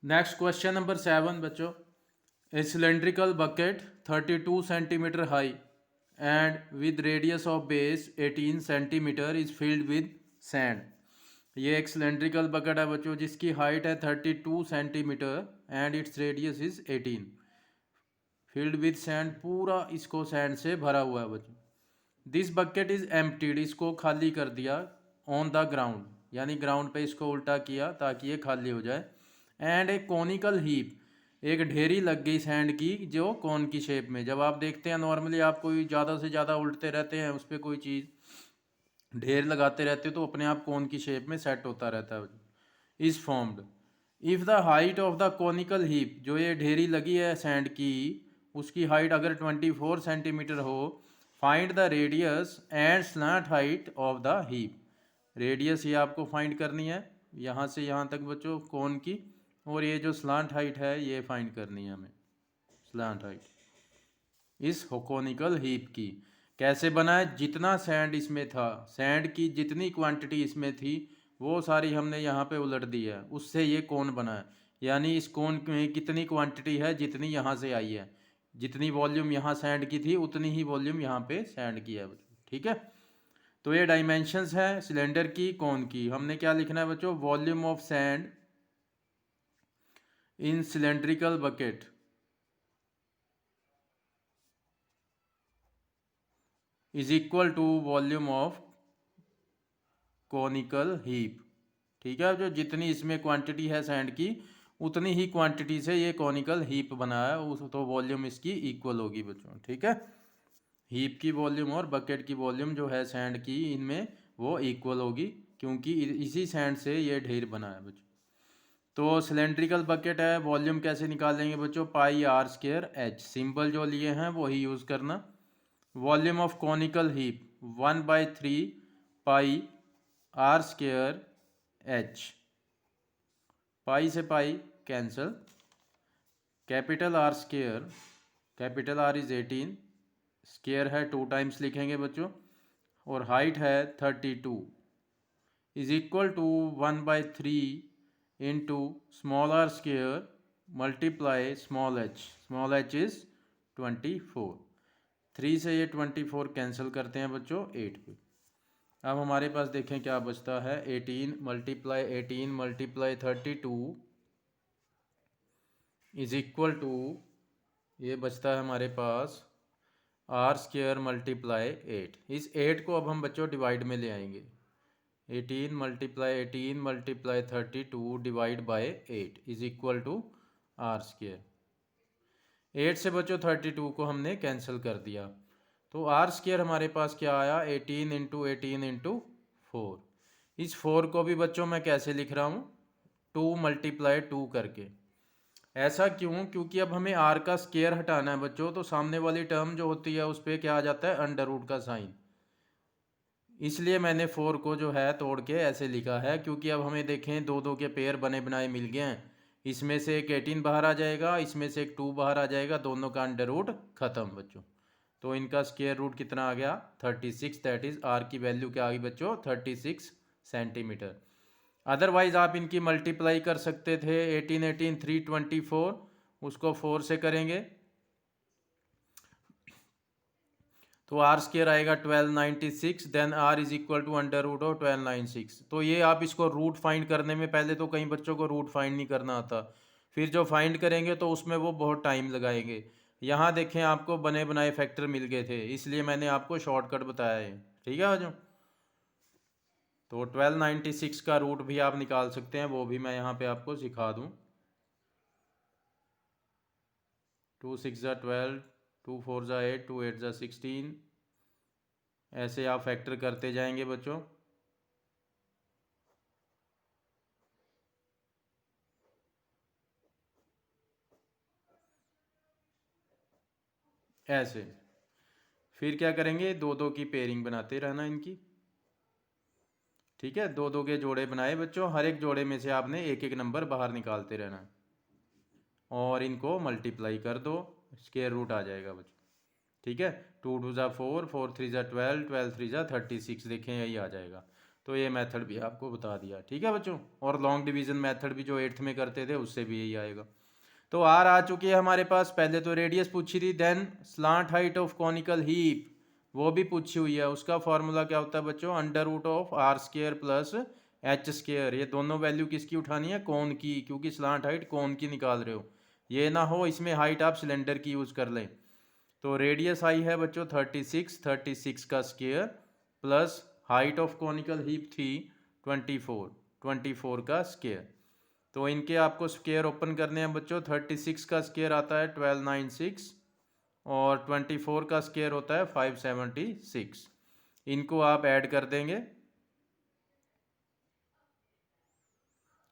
Next question number 7 बच्चों। ए cylindrical bucket 32 centimetre high and with radius of base 18 centimetre is filled with sand. ये एक cylindrical bucket है बच्चों जिसकी height है 32 centimetre and its radius is 18। Filled with sand, पूरा इसको sand से भरा हुआ है बच्चों। दिस बकेट इज एम्प्टीड, इसको खाली कर दिया ऑन द ग्राउंड, यानी ग्राउंड पे इसको उल्टा किया ताकि ये खाली हो जाए। एंड ए कॉनिकल हीप, एक ढेरी लग गई सैंड की जो कॉन की शेप में। जब आप देखते हैं नॉर्मली आप कोई ज़्यादा से ज़्यादा उल्टते रहते हैं, उस पर कोई चीज़ ढेर लगाते रहते हो तो अपने आप कॉन की शेप में सेट होता रहता है। Is formed if the height of the conical heap, जो ये ढेरी लगी है सैंड की, उसकी हाइट अगर 24 सेंटीमीटर हो, find the radius and slant height of the heap. Radius ये आपको फाइंड करनी है यहाँ से यहाँ तक बच्चों कौन की, और ये जो स्लांट हाइट है ये फाइंड करनी है हमें, स्लांट हाइट इस कोनिकल हीप की। कैसे बना है, जितना सैंड इसमें था, सैंड की जितनी क्वांटिटी इसमें थी वो सारी हमने यहाँ पे उलट दी है, उससे ये कोन बना है। यानी इस कोन में कितनी क्वांटिटी है, जितनी यहाँ से आई है, जितनी वॉल्यूम यहाँ सैंड की थी उतनी ही वॉल्यूम यहाँ पे सैंड की है बच्चों। ठीक है, तो ये डायमेंशंस है सिलेंडर की, कोन की। हमने क्या लिखना है बच्चों, volume of sand in cylindrical bucket is equal to volume of conical heap. ठीक है, जो जितनी इसमें क्वांटिटी है सैंड की उतनी ही क्वांटिटी से ये कॉनिकल हीप बना है, उस तो वॉल्यूम इसकी इक्वल होगी बच्चों। ठीक है, हीप की वॉल्यूम और बकेट की वॉल्यूम जो है सैंड की, इनमें वो इक्वल होगी क्योंकि इसी सैंड से ये ढेर बना है बच्चों। तो सिलेंड्रिकल बकेट है, वॉल्यूम कैसे निकालेंगे बच्चों, pi r square h, symbol जो लिए हैं वही यूज़ करना। Volume of conical heap 1/3 pi r square h, pi से pi cancel, capital r square, capital r is 18, square है 2 टाइम्स लिखेंगे बच्चों, और हाइट है 32 is equal to 1/3 into small r square multiply small h is 24। 3 से ये 24 cancel करते हैं बच्चों 8 पे। अब हमारे पास देखें क्या बचता है, 18 मल्टीप्लाई 32 इज इक्वल टू, ये बचता है हमारे पास आर स्क्वायर मल्टीप्लाई 8। इस 8 को अब हम बच्चों डिवाइड में ले आएंगे, 18 multiply 32 divide by 8 is equal to r square. 8 से बच्चों 32 को हमने कैंसिल कर दिया, तो आर स्क्वायर हमारे पास क्या आया, 18 इंटू 18 इंटू 4। इस 4 को भी बच्चों मैं कैसे लिख रहा हूँ, 2 मल्टीप्लाई 2 करके। ऐसा क्यों, क्योंकि अब हमें आर का स्क्वायर हटाना है बच्चों, तो सामने वाली टर्म जो होती है उस पर क्या आ जाता है, अंडर रूट का साइन। इसलिए मैंने 4 को जो है तोड़ के ऐसे लिखा है, क्योंकि अब हमें देखें दो दो के पेयर बने बनाए मिल गए हैं, इसमें से एक 18 बाहर आ जाएगा, इसमें से एक 2 बाहर आ जाएगा, दोनों का अंडर रूट खत्म बच्चों। तो इनका स्क्वायर रूट कितना आ गया, 36, दैट इज आर की वैल्यू क्या आ गई बच्चों, 36 सेंटीमीटर। अदरवाइज आप इनकी मल्टीप्लाई कर सकते थे, 18 324, उसको 4 से करेंगे तो आर स्क्वायर आएगा 1296, then r is equal to under root of 1296। तो ये आप इसको रूट फाइंड करने में, पहले तो कई बच्चों को रूट फाइंड नहीं करना आता, फिर जो फाइंड करेंगे तो उसमें वो बहुत टाइम लगाएंगे। यहाँ देखें आपको बने बनाए फैक्टर मिल गए थे, इसलिए मैंने आपको शॉर्टकट बताया है। ठीक है बच्चों, तो 1296 का रूट भी आप निकाल सकते हैं, वो भी मैं यहाँ पे आपको सिखा दूँ। 2 6 ज़ा 12, 2 4 ज़ा 8, 2 8 ज़ा 16, ऐसे आप फैक्टर करते जाएंगे बच्चों। ऐसे फिर क्या करेंगे, दो दो की पेयरिंग बनाते रहना इनकी। ठीक है, दो दो के जोड़े बनाए बच्चों, हर एक जोड़े में से आपने एक एक नंबर बाहर निकालते रहना और इनको मल्टीप्लाई कर दो, स्क्वायर रूट आ जाएगा बच्चों। ठीक है, 2 2 ज़ा 4, 4 3 ज़ा 12, 12 3 ज़ा 36, देखें यही आ जाएगा। तो ये मेथड भी आपको बता दिया, ठीक है बच्चों। और लॉन्ग डिवीजन मेथड भी जो 8th में करते थे उससे भी यही आएगा। तो आर आ चुकी है हमारे पास। पहले तो रेडियस पूछी थी, then slant height of conical heap वो भी पूछी हुई है। उसका फॉर्मूला क्या होता है बच्चों, under root of r square plus h square. ये दोनों वैल्यू किसकी उठानी है, कोन की, क्योंकि स्लांट हाइट कोन की निकाल रहे हो। ये ना हो इसमें हाइट आप सिलेंडर की यूज कर लें। तो रेडियस आई है बच्चों 36, 36 का square plus height of conical heap थी 24, 24 का स्केयर। तो इनके आपको स्केयर ओपन करने हैं बच्चों। 36 का स्केयर आता है 1296 और 24 का स्केयर होता है 576। इनको आप ऐड कर देंगे,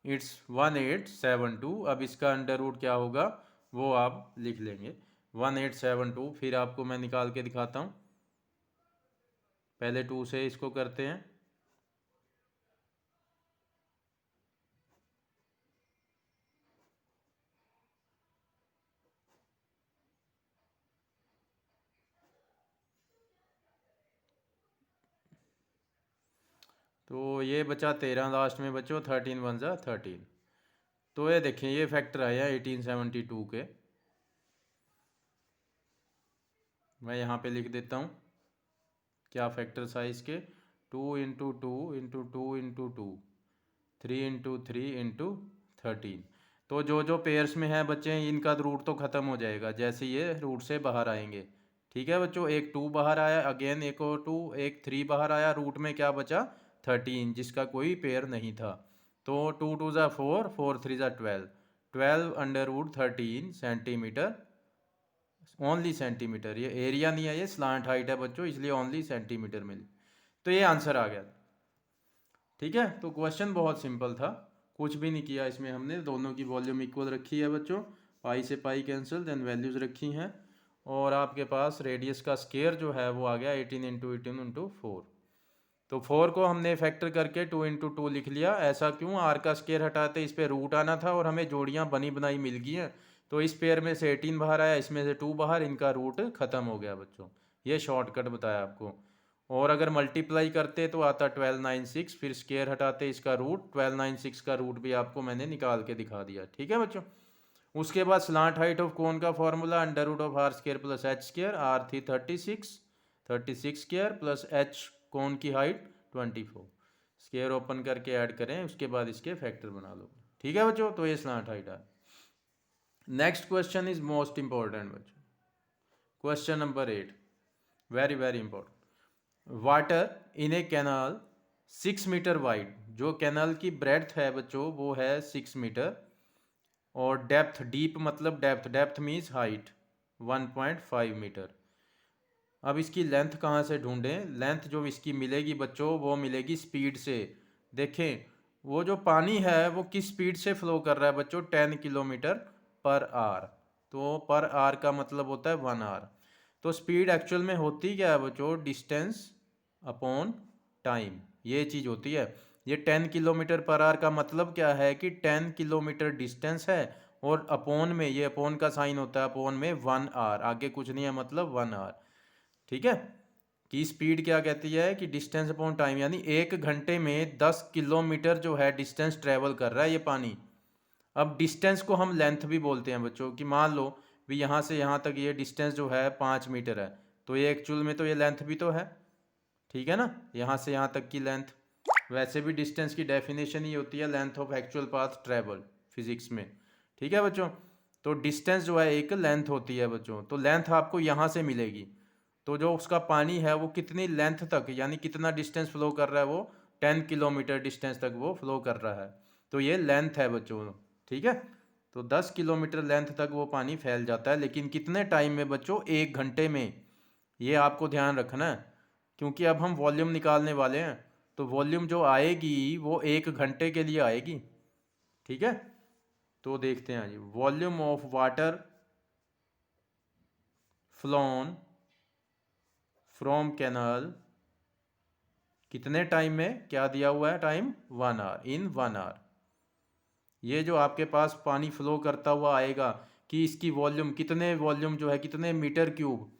इट्स 1872। अब इसका अंडर रूट क्या होगा वो आप लिख लेंगे 1872। फिर आपको मैं निकाल के दिखाता हूँ। पहले 2 से इसको करते हैं। तो ये बचा 13 लास्ट में बच्चों, 13 वन ज़ा 13। तो ये देखें ये फैक्टर आया 1872 के। मैं यहाँ पे लिख देता हूँ क्या फैक्टर्स आए इसके। 2 × 2 × 2 × 2, 3 × 3 × 13। तो जो जो पेयर्स में है बच्चे इनका रूट तो ख़त्म हो जाएगा जैसे ये रूट से बाहर आएंगे। ठीक है बच्चों, एक 2 बाहर आया, अगेन एक और 2, एक 3 बाहर आया, रूट में क्या बचा 13 जिसका कोई पेयर नहीं था। तो 2 × 2 = 4, 4 × 3 = 12, 12 under root 13 centimetre, only centimetre. ये एरिया नहीं है, ये स्लांट हाइट है बच्चों, इसलिए ओनली सेंटीमीटर मिली। तो ये आंसर आ गया। ठीक है, तो क्वेश्चन बहुत सिंपल था, कुछ भी नहीं किया इसमें हमने। दोनों की वॉल्यूम इक्वल रखी है बच्चों, पाई से पाई कैंसिल, देन वैल्यूज़ रखी हैं। और आपके पास रेडियस का स्केयर जो है वो आ गया 18 × 18 × 4। तो 4 को हमने फैक्टर करके 2 × 2 लिख लिया। ऐसा क्यों, आर का स्केयर हटाते इस पे रूट आना था और हमें जोड़ियाँ बनी बनाई मिल गई हैं। तो इस पेयर में से 18 बाहर आया, इसमें से 2 बाहर, इनका रूट ख़त्म हो गया बच्चों। ये शॉर्टकट बताया आपको। और अगर मल्टीप्लाई करते तो आता 1296, फिर स्केयर हटाते इसका रूट, 1296 का रूट भी आपको मैंने निकाल के दिखा दिया। ठीक है बच्चों। उसके बाद स्लांट हाइट ऑफ कोन का formula under root of r square plus h square. R थी 36, 36 स्केयर प्लस एच कोन की हाइट 24। स्केयर ओपन करके ऐड करें, उसके बाद इसके फैक्टर बना लो। ठीक है बच्चों, तो ये स्लांट हाइट है। Next question is most important बच्चों, क्वेश्चन नंबर 8, very very important. Water in a canal 6 metre wide, जो कैनाल की ब्रेड्थ है बच्चों वो है 6 मीटर, और डेप्थ, डीप मतलब depth, depth means height 1.5 metre. अब इसकी लेंथ कहाँ से ढूंढें, लेंथ जो इसकी मिलेगी बच्चों वो मिलेगी स्पीड से। देखें वो जो पानी है वो किस स्पीड से फ्लो कर रहा है बच्चों, 10 किलोमीटर पर आवर। तो पर आवर का मतलब होता है 1 आवर। तो स्पीड एक्चुअल में होती क्या है बच्चों, डिस्टेंस अपॉन टाइम, ये चीज़ होती है। ये 10 किलोमीटर पर आवर का मतलब क्या है कि 10 किलोमीटर डिस्टेंस है, और अपोन में, ये अपोन का साइन होता है, अपोन में 1 आवर, आगे कुछ नहीं है मतलब 1 आवर। ठीक है, कि स्पीड क्या कहती है कि डिस्टेंस अपॉन टाइम, यानी 1 घंटे में 10 किलोमीटर जो है डिस्टेंस ट्रेवल कर रहा है ये पानी। अब डिस्टेंस को हम लेंथ भी बोलते हैं बच्चों, कि मान लो भी यहाँ से यहाँ तक ये डिस्टेंस जो है 5 मीटर है, तो ये एक्चुअल में तो ये लेंथ भी तो है। ठीक है ना, यहाँ से यहाँ तक की लेंथ। वैसे भी डिस्टेंस की डेफिनेशन ही होती है length of actual path travel physics में। ठीक है बच्चों, तो डिस्टेंस जो है एक लेंथ होती है बच्चों। तो लेंथ आपको यहाँ से मिलेगी, तो जो उसका पानी है वो कितनी लेंथ तक, यानी कितना डिस्टेंस फ्लो कर रहा है, वो 10 किलोमीटर डिस्टेंस तक वो फ्लो कर रहा है। तो ये लेंथ है बच्चों। ठीक है, तो 10 किलोमीटर लेंथ तक वो पानी फैल जाता है, लेकिन कितने टाइम में बच्चों, 1 घंटे में। ये आपको ध्यान रखना है, क्योंकि अब हम वॉल्यूम निकालने वाले हैं। तो वॉल्यूम जो आएगी वो 1 घंटे के लिए आएगी। ठीक है, तो देखते हैं जी, volume of water flown from canal कितने टाइम में, क्या दिया हुआ है टाइम, 1 आवर, इन 1 आवर। ये जो आपके पास पानी फ्लो करता हुआ आएगा कि इसकी वॉल्यूम कितने, वॉल्यूम जो है कितने मीटर क्यूब,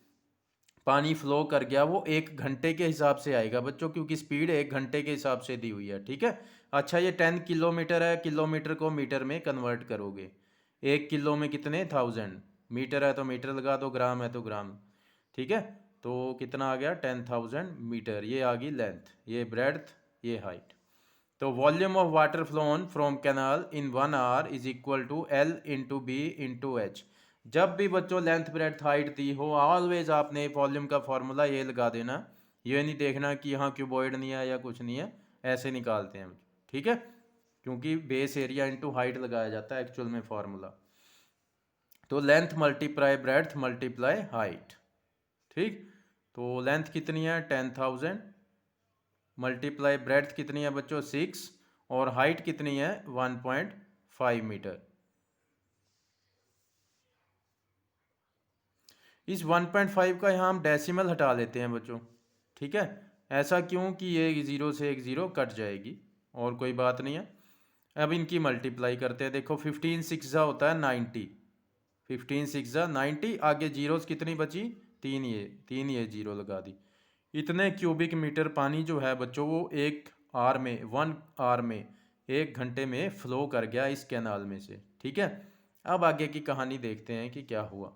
पानी फ्लो कर गया वो 1 घंटे के हिसाब से आएगा बच्चों, क्योंकि स्पीड 1 घंटे के हिसाब से दी हुई है। ठीक है। अच्छा, ये 10 किलोमीटर है, किलोमीटर को मीटर में कन्वर्ट करोगे। 1 किलो में कितने 1000, मीटर है तो मीटर लगा दो, ग्राम है तो ग्राम। ठीक है। तो कितना आ गया 10,000 मीटर। ये आ गई लेंथ, ये ब्रेड्थ, ये हाइट। तो volume of water flown from canal in 1 hour is equal to L into B into H. जब भी बच्चों लेंथ ब्रेड्थ हाइट दी हो, ऑलवेज आपने वॉल्यूम का फॉर्मूला ये लगा देना। ये नहीं देखना कि यहाँ क्यूबॉइड नहीं है या कुछ नहीं है, ऐसे निकालते हैं। ठीक है, क्योंकि बेस एरिया इंटू हाइट लगाया जाता है एक्चुअल में फॉर्मूला। तो length multiply breadth multiply height. ठीक, तो लेंथ कितनी है 10,000, मल्टीप्लाई ब्रेड्थ कितनी है बच्चों 6, और हाइट कितनी है 1.5 मीटर। इस 1.5 का यहाँ हम डेसिमल हटा लेते हैं बच्चों। ठीक है, ऐसा क्यों कि ये 0 से एक 0 कट जाएगी, और कोई बात नहीं है। अब इनकी मल्टीप्लाई करते हैं। देखो 15 6 होता है 90, 15 6 90, आगे जीरोस कितनी बची 3, ये 0 लगा दी। इतने क्यूबिक मीटर पानी जो है बच्चों वो 1 आवर में 1 आवर में 1 घंटे में फ्लो कर गया इस कैनाल में से। ठीक है, अब आगे की कहानी देखते हैं कि क्या हुआ।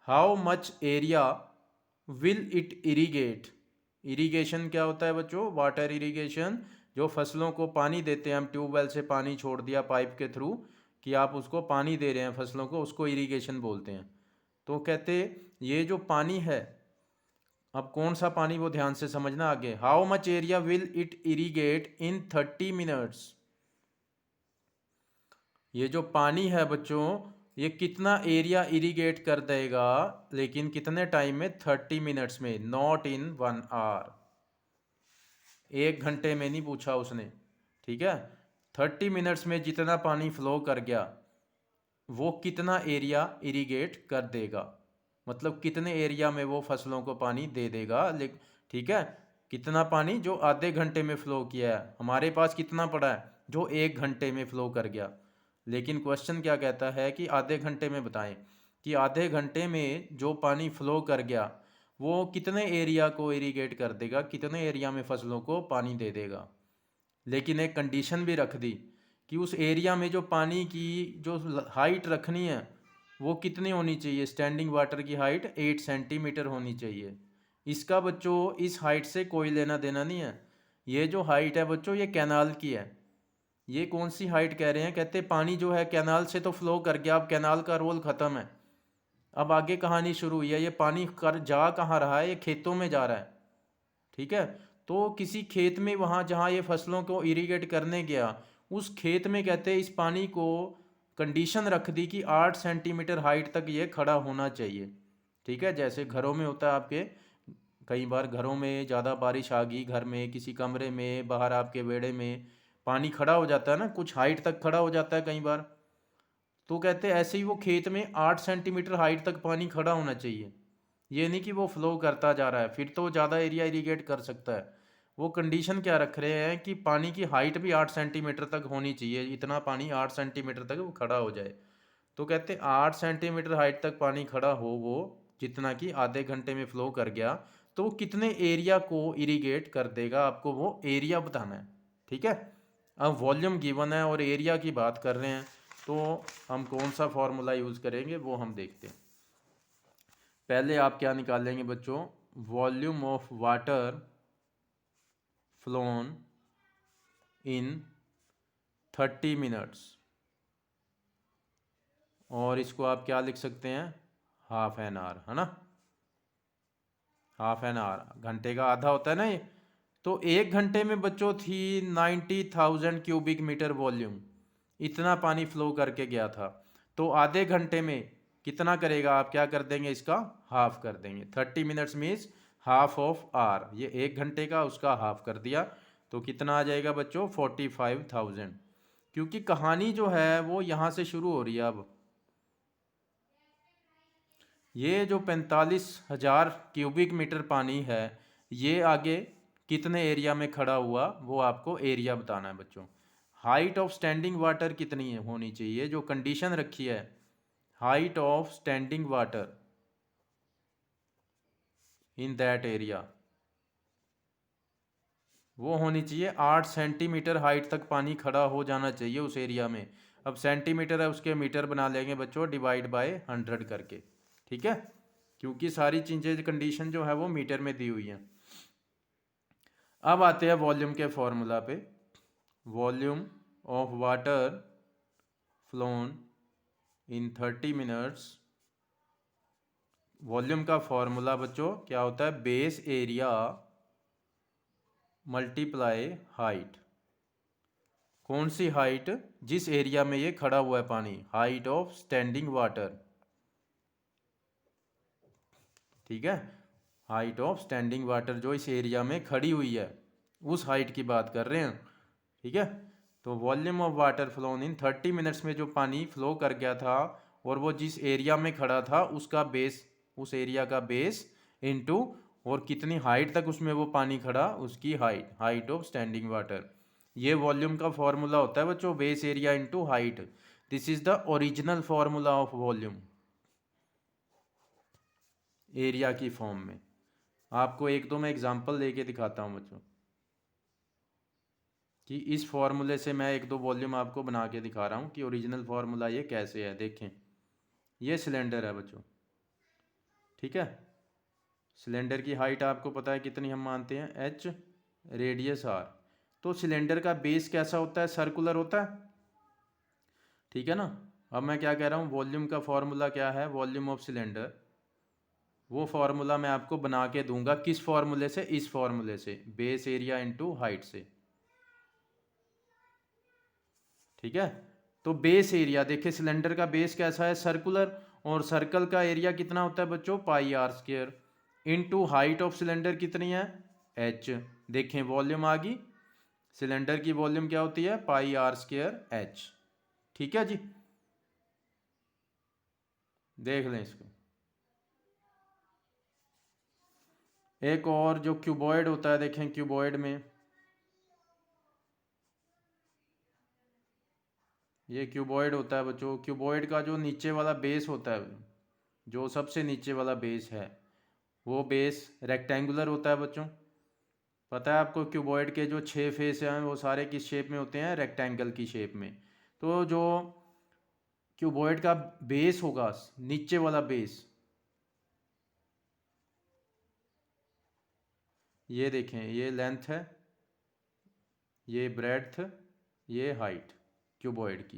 How much area will it irrigate. Irrigation क्या होता है बच्चों, वाटर इरीगेशन। जो फसलों को पानी देते हैं हम, ट्यूबवेल से पानी छोड़ दिया पाइप के थ्रू कि आप उसको पानी दे रहे हैं फसलों को, उसको इरीगेशन बोलते हैं। तो कहते ये जो पानी है, अब कौन सा पानी वो ध्यान से समझना आगे। How much area will it irrigate in 30 minutes. ये जो पानी है बच्चों, ये कितना एरिया इरीगेट कर देगा, लेकिन कितने टाइम में 30 मिनट्स में, नॉट इन 1 आवर। 1 घंटे में नहीं पूछा उसने। ठीक है, 30 मिनट्स में जितना पानी फ्लो कर गया वो कितना एरिया इरीगेट कर देगा, मतलब कितने एरिया में वो फसलों को पानी दे देगा। लेकिन ठीक है, कितना पानी जो आधे घंटे में फ्लो किया है, हमारे पास कितना पड़ा है जो 1 घंटे में फ्लो कर गया। लेकिन क्वेश्चन क्या कहता है कि आधे घंटे में बताएं कि आधे घंटे में जो पानी फ्लो कर गया वो कितने एरिया को इरीगेट कर देगा, कितने एरिया में फसलों को पानी दे देगा। लेकिन एक कंडीशन भी रख दी कि उस एरिया में जो पानी की जो हाइट रखनी है वो कितनी होनी चाहिए, स्टैंडिंग वाटर की हाइट 8 सेंटीमीटर होनी चाहिए। इसका बच्चों इस हाइट से कोई लेना देना नहीं है। ये जो हाइट है बच्चों ये कैनाल की है। ये कौन सी हाइट कह रहे हैं, कहते पानी जो है कैनाल से तो फ्लो कर गया, अब कैनाल का रोल ख़त्म है। अब आगे कहानी शुरू हुई है। ये पानी कर जा कहाँ रहा है, ये खेतों में जा रहा है। ठीक है, तो किसी खेत में वहाँ जहाँ ये फसलों को इरीगेट करने गया, उस खेत में कहते इस पानी को कंडीशन रख दी कि 8 सेंटीमीटर हाइट तक ये खड़ा होना चाहिए। ठीक है, जैसे घरों में होता है आपके, कई बार घरों में ज़्यादा बारिश आ गई, घर में किसी कमरे में बाहर आपके बेड़े में पानी खड़ा हो जाता है ना, कुछ हाइट तक खड़ा हो जाता है कई बार। तो कहते हैं ऐसे ही वो खेत में 8 सेंटीमीटर हाइट तक पानी खड़ा होना चाहिए। ये नहीं कि वो फ्लो करता जा रहा है, फिर तो ज़्यादा एरिया इरीगेट कर सकता है। वो कंडीशन क्या रख रहे हैं कि पानी की हाइट भी 8 सेंटीमीटर तक होनी चाहिए, इतना पानी 8 सेंटीमीटर तक वो खड़ा हो जाए। तो कहते 8 सेंटीमीटर हाइट तक पानी खड़ा हो वो, जितना कि आधे घंटे में फ्लो कर गया, तो वो कितने एरिया को इरीगेट कर देगा, आपको वो एरिया बताना है। ठीक है, अब वॉल्यूम गिवन है और एरिया की बात कर रहे हैं, तो हम कौन सा फॉर्मूला यूज़ करेंगे वो हम देखते हैं। पहले आप क्या निकालेंगे बच्चों, volume of water flown in 30 minutes, और इसको आप क्या लिख सकते हैं, हाफ एन आवर, है ना। हाफ एन आवर, घंटे का आधा होता है ना ये। तो 1 घंटे में बच्चों थी 90,000 क्यूबिक मीटर वॉल्यूम, इतना पानी फ्लो करके गया था। तो आधे घंटे में कितना करेगा, आप क्या कर देंगे, इसका हाफ कर देंगे। 30 minutes means half of hour, ये 1 घंटे का उसका हाफ कर दिया, तो कितना आ जाएगा बच्चों 45,000। क्योंकि कहानी जो है वो यहाँ से शुरू हो रही है। अब ये जो 45,000 क्यूबिक मीटर पानी है, ये आगे कितने एरिया में खड़ा हुआ वो आपको एरिया बताना है बच्चों। हाइट ऑफ स्टैंडिंग वाटर कितनी है होनी चाहिए, जो कंडीशन रखी है, height of standing water in that area, वो होनी चाहिए 8 सेंटीमीटर हाइट तक पानी खड़ा हो जाना चाहिए उस एरिया में। अब सेंटीमीटर है, उसके मीटर बना लेंगे बच्चों, डिवाइड बाय 100 करके, ठीक है, क्योंकि सारी चीज़ें कंडीशन जो है वो मीटर में दी हुई हैं। अब आते हैं वॉल्यूम के फॉर्मूला पे। Volume of water flown in 30 minutes, volume का फॉर्मूला बच्चों क्या होता है, बेस एरिया मल्टीप्लाई हाइट। कौन सी हाइट, जिस एरिया में ये खड़ा हुआ है पानी, हाइट ऑफ स्टैंडिंग वाटर, ठीक है, हाइट ऑफ स्टैंडिंग वाटर जो इस एरिया में खड़ी हुई है उस हाइट की बात कर रहे हैं, ठीक है। तो volume of water flown in 30 minutes में जो पानी फ्लो कर गया था और वो जिस एरिया में खड़ा था उसका बेस, उस एरिया का बेस इनटू, और कितनी हाइट तक उसमें वो पानी खड़ा उसकी height, height of standing water. ये वॉल्यूम का फॉर्मूला होता है बच्चों, base area into height. This is the original formula of volume, area की फॉर्म में। आपको एक दो मैं एग्जांपल लेके दिखाता हूँ बच्चों कि इस फॉर्मूले से मैं एक दो वॉल्यूम आपको बना के दिखा रहा हूँ कि ओरिजिनल फार्मूला ये कैसे है। देखें, ये सिलेंडर है बच्चों, ठीक है, सिलेंडर की हाइट आपको पता है कितनी हम मानते हैं, एच, रेडियस आर। तो सिलेंडर का बेस कैसा होता है, सर्कुलर होता है, ठीक है ना। अब मैं क्या कह रहा हूँ, वॉल्यूम का फॉर्मूला क्या है, वॉल्यूम ऑफ सिलेंडर, वो फार्मूला मैं आपको बना के दूंगा किस फार्मूले से, इस फार्मूले से, बेस एरिया इनटू हाइट से, ठीक है। तो बेस एरिया देखिए, सिलेंडर का बेस कैसा है, सर्कुलर, और सर्कल का एरिया कितना होता है बच्चों, pi r square, into height of cylinder कितनी है, एच। देखें वॉल्यूम आ गई, सिलेंडर की वॉल्यूम क्या होती है, पाई आर स्क्वायर एच, ठीक है जी। देख लें इसको, एक और जो क्यूबॉइड होता है, देखें क्यूबॉइड में, ये क्यूबॉइड होता है बच्चों, क्यूबॉइड का जो नीचे वाला बेस होता है, जो सबसे नीचे वाला बेस है, वो बेस रेक्टेंगुलर होता है बच्चों। पता है आपको क्यूबॉइड के जो 6 फेस हैं वो सारे किस शेप में होते हैं, रेक्टेंगल की शेप में। तो जो क्यूबॉइड का बेस होगा, नीचे वाला बेस, ये देखें, ये लेंथ है, ये ब्रेड्थ, ये हाइट क्यूबॉइड की।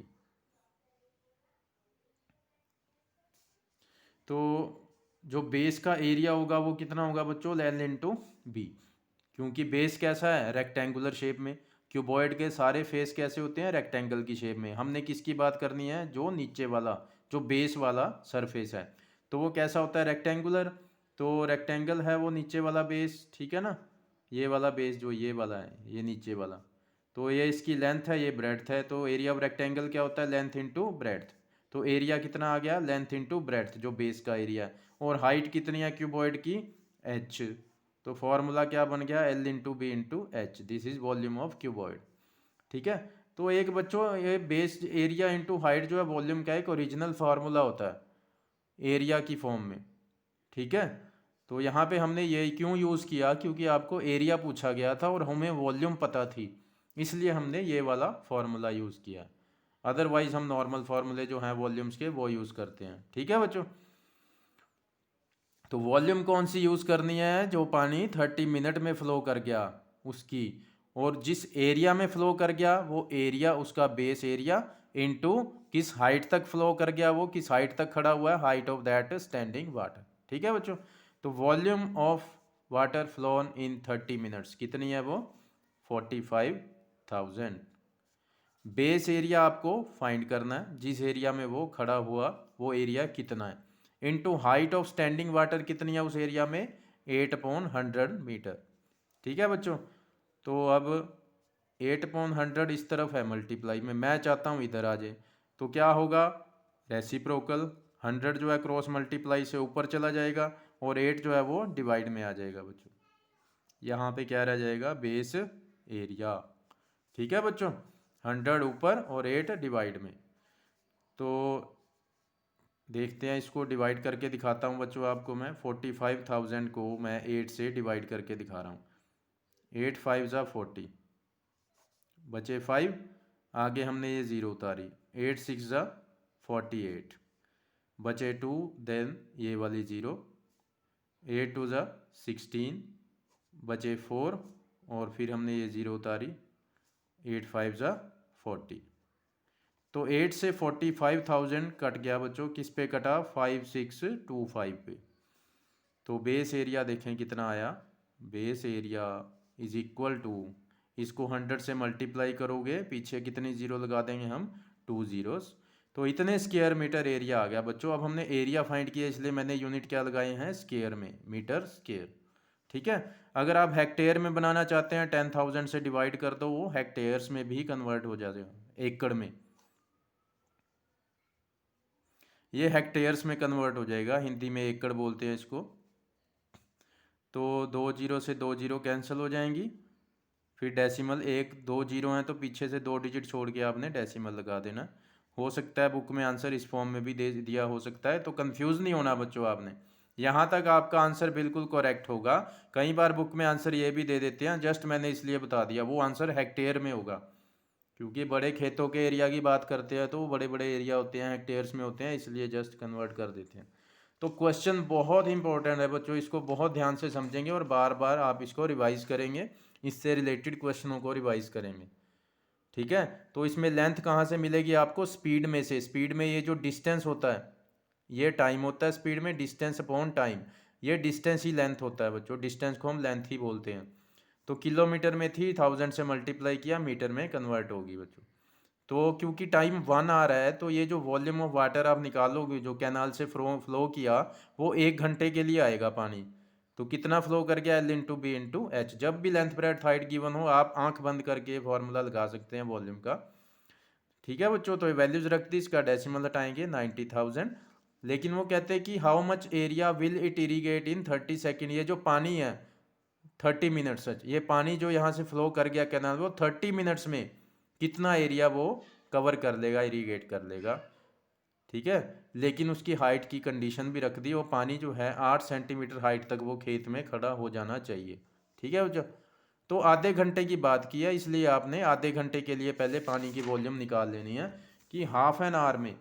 तो जो बेस का एरिया होगा वो कितना होगा बच्चों, एल इंटू बी, क्योंकि बेस कैसा है, रेक्टेंगुलर शेप में। क्यूबॉइड के सारे फेस कैसे होते हैं, रेक्टेंगल की शेप में। हमने किसकी बात करनी है, जो नीचे वाला, जो बेस वाला सरफेस है, तो वो कैसा होता है, रेक्टेंगुलर। तो रेक्टेंगल है वो नीचे वाला बेस, ठीक है ना, ये वाला बेस जो ये वाला है, ये नीचे वाला, तो ये इसकी लेंथ है, ये ब्रेड्थ है। तो एरिया ऑफ रेक्टेंगल क्या होता है, लेंथ इंटू ब्रेड्थ। तो एरिया कितना आ गया, लेंथ इंटू ब्रेड्थ, जो बेस का एरिया है। और हाइट कितनी है क्यूबॉइड की, एच। तो फॉर्मूला क्या बन गया, L into B into H, this is volume of cuboid, ठीक है। तो एक बच्चों ये बेस एरिया इंटू हाइट जो है वॉल्यूम का एक ओरिजिनल फार्मूला होता है एरिया की फॉर्म में, ठीक है। तो यहाँ पे हमने ये क्यों यूज़ किया, क्योंकि आपको एरिया पूछा गया था और हमें वॉल्यूम पता थी, इसलिए हमने ये वाला फार्मूला यूज़ किया। अदरवाइज हम नॉर्मल फार्मूले जो हैं वॉल्यूम्स के वो यूज़ करते हैं, ठीक है बच्चों। तो वॉल्यूम कौन सी यूज़ करनी है, जो पानी 30 मिनट में फ़्लो कर गया उसकी, और जिस एरिया में फ़्लो कर गया वो एरिया, उसका बेस एरिया इनटू किस हाइट तक फ़्लो कर गया, वो किस हाइट तक खड़ा हुआ है, height of that standing water, ठीक है बच्चों। तो volume of water flown in 30 minutes कितनी है, वो 45,000। बेस एरिया आपको फाइंड करना है, जिस एरिया में वो खड़ा हुआ वो एरिया कितना है, into height of standing water कितनी है उस एरिया में, 8/100 मीटर, ठीक है बच्चों। तो अब 8/100 इस तरफ है मल्टीप्लाई में, मैं चाहता हूँ इधर आ जाए, तो क्या होगा, रेसिप्रोकल, 100 जो है क्रॉस मल्टीप्लाई से ऊपर चला जाएगा और 8 जो है वो डिवाइड में आ जाएगा बच्चों। यहाँ पे क्या रह जाएगा, बेस एरिया, ठीक है बच्चों, 100 ऊपर और 8 डिवाइड में। तो देखते हैं, इसको डिवाइड करके दिखाता हूँ बच्चों आपको मैं। 45,000 को मैं 8 से डिवाइड करके दिखा रहा हूँ। 8 5 ज़ा 40, बचे 5, आगे हमने ये ज़ीरो उतारी। 8 6 ज़ा 48, बचे 2, देन ये वाली ज़ीरो। 8 2 ज़ा 16, बचे 4, और फिर हमने ये ज़ीरो उतारी। 8 5 ज़ा 40। तो 8 से 45,000 कट गया बच्चों, किस पे कटा? 5625 पे। तो बेस एरिया देखें कितना आया। Base area is equal to, इसको 100 से मल्टीप्लाई करोगे, पीछे कितनी ज़ीरो लगा देंगे हम? 2 ज़ीरोस। तो इतने स्क्वायर मीटर एरिया आ गया बच्चों। अब हमने एरिया फाइंड किया, इसलिए मैंने यूनिट क्या लगाए हैं? स्क्वायर में, मीटर स्क्वायर। ठीक है। अगर आप हेक्टेयर में बनाना चाहते हैं, 10,000 से डिवाइड कर दो, वो हेक्टेयर्स में भी कन्वर्ट हो जाएगा, एकड़ में। ये हेक्टेयर्स में कन्वर्ट हो जाएगा, हिंदी में एकड़ बोलते हैं इसको। तो 2 जीरो से 2 जीरो कैंसिल हो जाएंगी, फिर डेसिमल, 1 2 जीरो हैं तो पीछे से 2 डिजिट छोड़ के आपने डेसिमल लगा देना। हो सकता है बुक में आंसर इस फॉर्म में भी दे दिया हो सकता है, तो कंफ्यूज नहीं होना बच्चों आपने। यहाँ तक आपका आंसर बिल्कुल करेक्ट होगा। कई बार बुक में आंसर ये भी दे देते हैं, जस्ट मैंने इसलिए बता दिया, वो आंसर हेक्टेयर में होगा, क्योंकि बड़े खेतों के एरिया की बात करते हैं तो वो बड़े बड़े एरिया होते हैं, हेक्टेयर्स में होते हैं, इसलिए जस्ट कन्वर्ट कर देते हैं। तो क्वेश्चन बहुत इंपॉर्टेंट है बच्चों, इसको बहुत ध्यान से समझेंगे और बार बार आप इसको रिवाइज करेंगे, इससे रिलेटेड क्वेश्चनों को रिवाइज करेंगे। ठीक है। तो इसमें लेंथ कहाँ से मिलेगी आपको? स्पीड में से। स्पीड में ये जो डिस्टेंस होता है, ये टाइम होता है स्पीड में, डिस्टेंस अपॉन टाइम, ये डिस्टेंस ही लेंथ होता है बच्चों, डिस्टेंस को हम लेंथ ही बोलते हैं। तो किलोमीटर में थी, 1000 से मल्टीप्लाई किया, मीटर में कन्वर्ट होगी बच्चों। तो क्योंकि टाइम 1 आ रहा है, तो ये जो वॉल्यूम ऑफ वाटर आप निकालोगे, जो कैनाल से फ्लो किया, वो 1 घंटे के लिए आएगा पानी। तो कितना फ्लो कर गया? L into B into H. जब भी लेंथ ब्रेड्थ हाइट गिवन हो, आप आंख बंद करके फॉर्मूला लगा सकते हैं वॉल्यूम का। ठीक है बच्चों। तो वैल्यूज रख दी, इसका डेसिमल हटाएंगे, 90,000। लेकिन वो कहते हैं कि how much area will it irrigate in 30 second. ये जो पानी है 30 मिनट्स, ये पानी जो यहाँ से फ्लो कर गया कैनाल, वो 30 मिनट्स में कितना एरिया वो कवर कर लेगा, इरीगेट कर लेगा। ठीक है। लेकिन उसकी हाइट की कंडीशन भी रख दी, वो पानी जो है 8 सेंटीमीटर हाइट तक वो खेत में खड़ा हो जाना चाहिए। ठीक है बच्चों। तो आधे घंटे की बात की है, इसलिए आपने आधे घंटे के लिए पहले पानी की वॉल्यूम निकाल लेनी है कि हाफ एन आवर में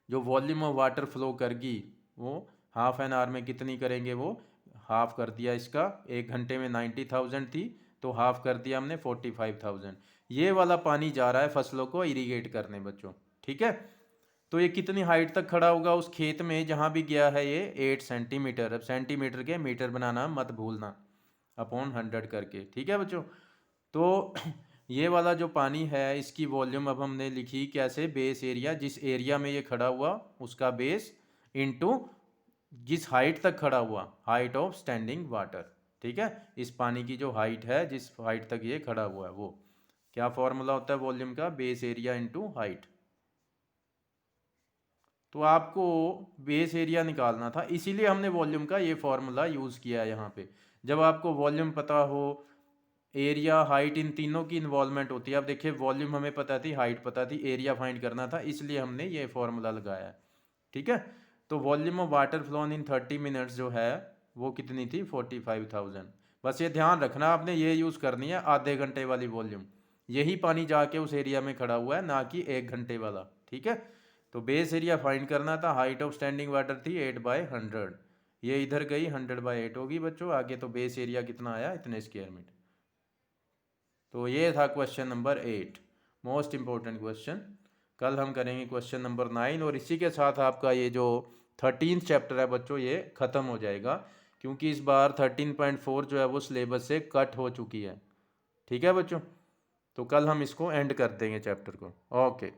जो वॉल्यूम ऑफ वाटर फ्लो करगी, वो हाफ एन आवर में कितनी करेंगे? वो हाफ कर दिया इसका। 1 घंटे में 90,000 थी, तो हाफ कर दिया हमने 45,000। ये वाला पानी जा रहा है फसलों को इरीगेट करने बच्चों। ठीक है। तो ये कितनी हाइट तक खड़ा होगा उस खेत में जहाँ भी गया है? ये 8 सेंटीमीटर। अब सेंटीमीटर के मीटर बनाना मत भूलना, अपॉन 100 करके। ठीक है बच्चों। तो ये वाला जो पानी है, इसकी वॉल्यूम अब हमने लिखी कैसे? बेस एरिया, जिस एरिया में ये खड़ा हुआ उसका बेस, इनटू जिस हाइट तक खड़ा हुआ, हाइट ऑफ स्टैंडिंग वाटर। ठीक है। इस पानी की जो हाइट है, जिस हाइट तक ये खड़ा हुआ है, वो क्या फॉर्मूला होता है वॉल्यूम का? Base area into height. तो आपको बेस एरिया निकालना था, इसीलिए हमने वॉल्यूम का ये फॉर्मूला यूज़ किया है यहाँ पे। जब आपको वॉल्यूम पता हो, एरिया, हाइट, इन तीनों की इन्वॉल्वमेंट होती है। अब देखिए, वॉल्यूम हमें पता थी, हाइट पता थी, एरिया फाइंड करना था, इसलिए हमने ये फॉर्मूला लगाया है। ठीक है। तो volume of water flown in 30 minutes जो है, वो कितनी थी? 45,000। बस ये ध्यान रखना आपने, ये यूज़ करनी है आधे घंटे वाली वॉल्यूम। यही पानी जाके उस एरिया में खड़ा हुआ है, ना कि 1 घंटे वाला। ठीक है। तो बेस एरिया फाइंड करना था, हाइट ऑफ स्टैंडिंग वाटर थी 8/100, ये इधर गई 100/8 होगी बच्चों आगे। तो बेस एरिया कितना आया? इतने स्क्वायर मीटर। तो ये था क्वेश्चन नंबर 8, मोस्ट इंपॉर्टेंट क्वेश्चन। कल हम करेंगे क्वेश्चन नंबर 9, और इसी के साथ आपका ये जो 13th चैप्टर है बच्चों, ये ख़त्म हो जाएगा, क्योंकि इस बार 13.4 जो है वो सिलेबस से कट हो चुकी है। ठीक है बच्चों। तो कल हम इसको एंड कर देंगे चैप्टर को। ओके।